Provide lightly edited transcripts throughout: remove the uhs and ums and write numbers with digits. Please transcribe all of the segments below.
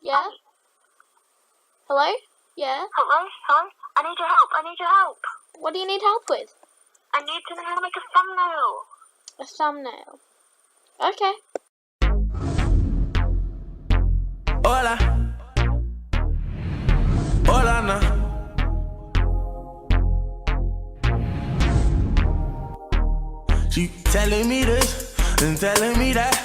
Yeah? Hello? Yeah? Hello? I need your help. What do you need help with? I need to know how to make a thumbnail. A thumbnail. Okay. Hola. Hola, no. She telling me this and telling me that.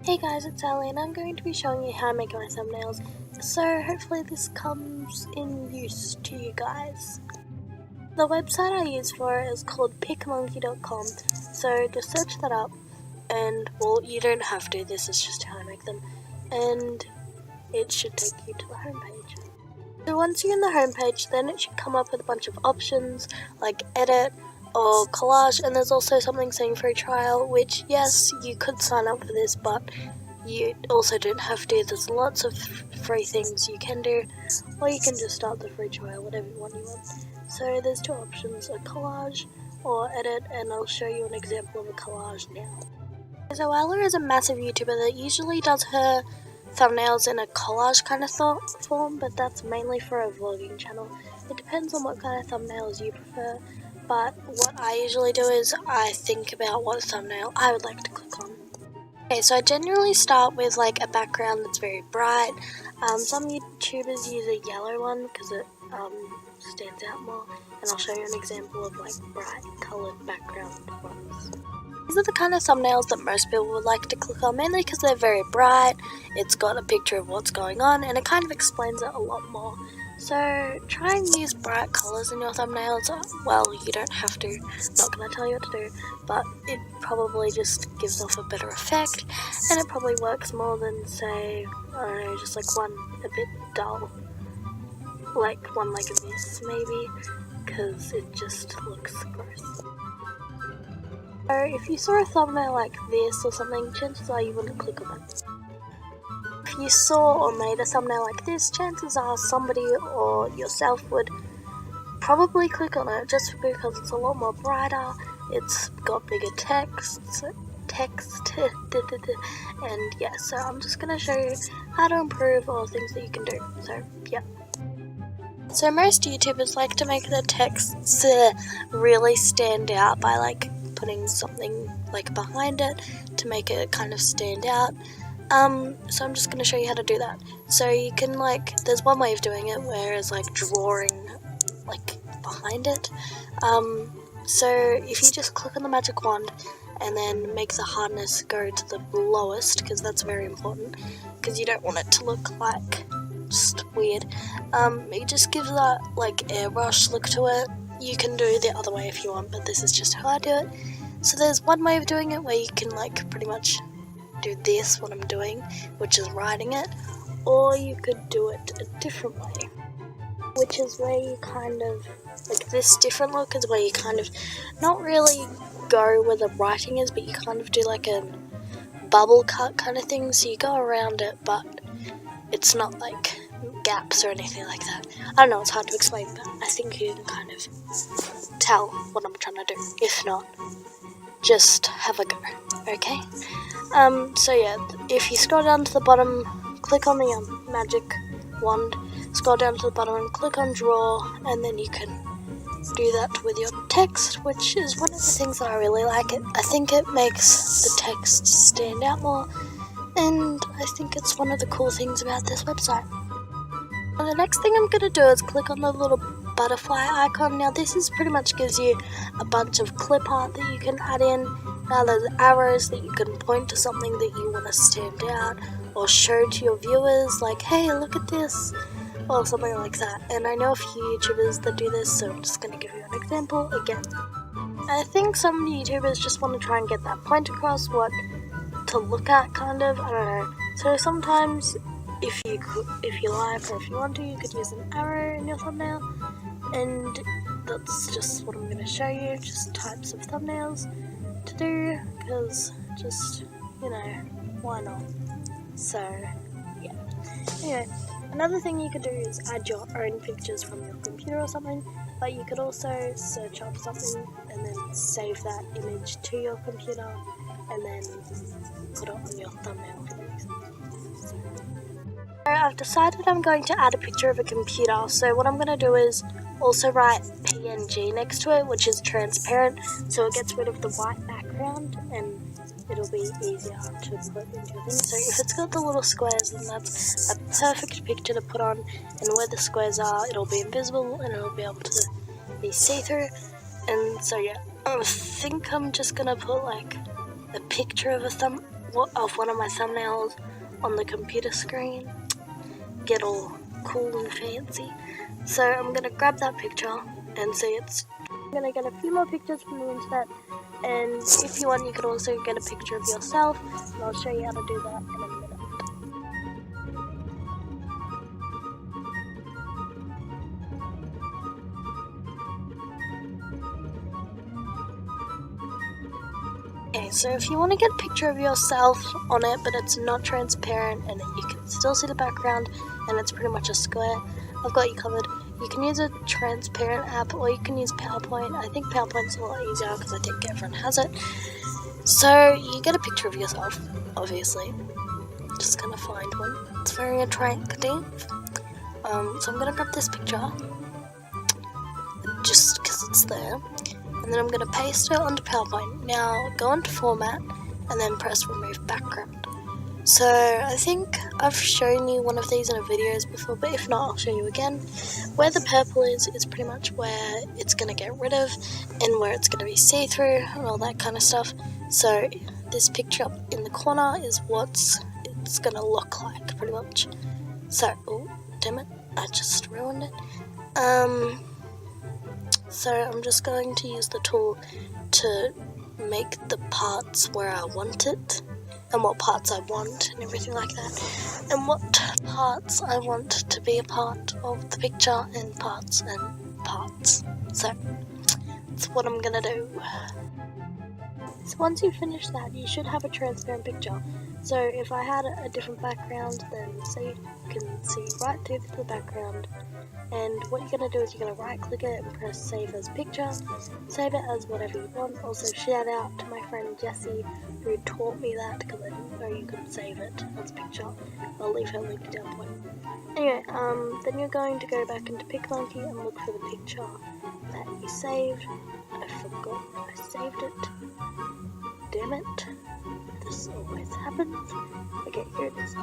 Hey guys, it's Ellie and I'm going to be showing you how I make my thumbnails, so hopefully this comes in use to you guys. The website I use for it is called picmonkey.com, so just search that up, and well, you don't have to, this is just how I make them, and it should take you to the homepage. So once you're in the homepage, then it should come up with a bunch of options like edit or collage, and there's also something saying free trial, which yes, you could sign up for this, but you also don't have to. There's lots of free things you can do, or you can just start the free trial, whatever one you want. So there's two options, a collage or edit, and I'll show you an example of a collage now. So Ella is a massive YouTuber that usually does her thumbnails in a collage kind of form, but that's mainly for a vlogging channel. It depends on what kind of thumbnails you prefer, but what I usually do is I think about what thumbnail I would like to click on. Okay, so I generally start with like a background that's very bright. Some YouTubers use a yellow one because it stands out more, and I'll show you an example of like bright coloured background ones. These are the kind of thumbnails that most people would like to click on, mainly because they're very bright, it's got a picture of what's going on, and it kind of explains it a lot more. So try and use bright colours in your thumbnails. Well, you don't have to, not going to tell you what to do, but it probably just gives off a better effect, and it probably works more than, say, I don't know, just like one a bit dull. Like one like this, maybe, because it just looks gross. So if you saw a thumbnail like this or something, chances are you wouldn't click on it. If you saw or made a thumbnail like this, chances are somebody or yourself would probably click on it just because it's a lot more brighter, it's got bigger text, and yeah, so I'm just going to show you how to improve all things that you can do, so yeah. So most YouTubers like to make their texts really stand out by like putting something like behind it to make it kind of stand out. So I'm just going to show you how to do that. So you can like, there's one way of doing it where it's like drawing like behind it. So if you just click on the magic wand and then make the hardness go to the lowest, because that's very important, because you don't want it to look like just weird. It just gives that like airbrush look to it. You can do the other way if you want, but this is just how I do it. So there's one way of doing it where you can like pretty much do this, what I'm doing, which is writing it, or you could do it a different way, which is where you kind of, like this different look is where you kind of not really go where the writing is, but you kind of do like a bubble cut kind of thing, so you go around it, but it's not like gaps or anything like that. I don't know, it's hard to explain, but I think you can kind of tell what I'm trying to do. If not, just have a go, okay? So yeah, if you scroll down to the bottom, click on the magic wand, scroll down to the bottom and click on draw, and then you can do that with your text, which is one of the things that I really like. I think it makes the text stand out more, and I think it's one of the cool things about this website. And the next thing I'm going to do is click on the little butterfly icon. Now this is pretty much gives you a bunch of clip art that you can add in. Now there's arrows that you can point to something that you want to stand out or show to your viewers, like, hey, look at this, or something like that. And I know a few YouTubers that do this, so I'm just going to give you an example again. I think some YouTubers just want to try and get that point across, what to look at, kind of, I don't know. So sometimes if you like or if you want to, you could use an arrow in your thumbnail, and that's just what I'm going to show you, just types of thumbnails to do, because just, you know, why not? So yeah, anyway, Another thing you could do is add your own pictures from your computer or something, but you could also search up something and then save that image to your computer and then put it on your thumbnail. So I've decided I'm going to add a picture of a computer, so what I'm going to do is also write PNG next to it, which is transparent, so it gets rid of the white background and it'll be easier to put into a thing. So if it's got the little squares, then that's a perfect picture to put on, and where the squares are, it'll be invisible and it'll be able to be see-through. And so yeah, I think I'm just gonna put like a picture of one of my thumbnails on the computer screen, get all cool and fancy. So I'm gonna grab that picture and see I'm gonna get a few more pictures from the internet, and if you want you can also get a picture of yourself, and I'll show you how to do that in a minute. Okay, so if you want to get a picture of yourself on it but it's not transparent and you can still see the background and it's pretty much a square, I've got you covered. You can use a transparent app or you can use PowerPoint. I think PowerPoint's a lot easier because I think everyone has it. So you get a picture of yourself, obviously. Just gonna find one. It's very attractive. So I'm gonna grab this picture just because it's there, and then I'm gonna paste it onto PowerPoint. Now go onto Format and then press Remove Background. So I think I've shown you one of these in a videos before, but if not, I'll show you again. Where the purple is pretty much where it's going to get rid of and where it's going to be see-through and all that kind of stuff. So this picture up in the corner is what it's going to look like pretty much. So, oh damn it, I just ruined it. So I'm just going to use the tool to make the parts where I want it, and what parts I want and everything like that, and what parts I want to be a part of the picture and parts. So that's what I'm gonna do. So once you finish that, you should have a transparent picture. So if I had a different background, then say you can see right through the background. And what you're going to do is you're going to right click it and press save as picture, save it as whatever you want. Also shout out to my friend Jessie who taught me that because I didn't know you could save it as picture. I'll leave her link down below. Anyway, then you're going to go back into PicMonkey and look for the picture that you saved. I forgot I saved it. Damn it. This always happens. Okay, here it is.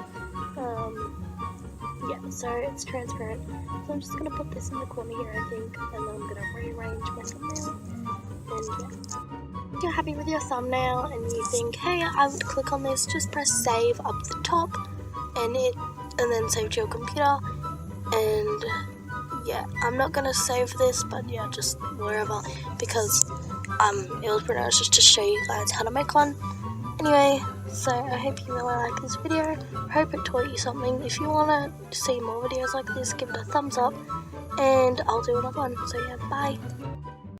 Yeah, so it's transparent. So I'm just going to put this in the corner here, I think, and then I'm going to rearrange my thumbnail. And yeah. If you're happy with your thumbnail and you think, hey, I would click on this, just press save up the top and then save to your computer. And yeah, I'm not going to save this, but yeah, just wherever, because it was pretty much just to show you guys how to make one. Anyway, so I hope you really like this video. I hope it taught you something. If you want to see more videos like this, give it a thumbs up and I'll do another one. So yeah, bye.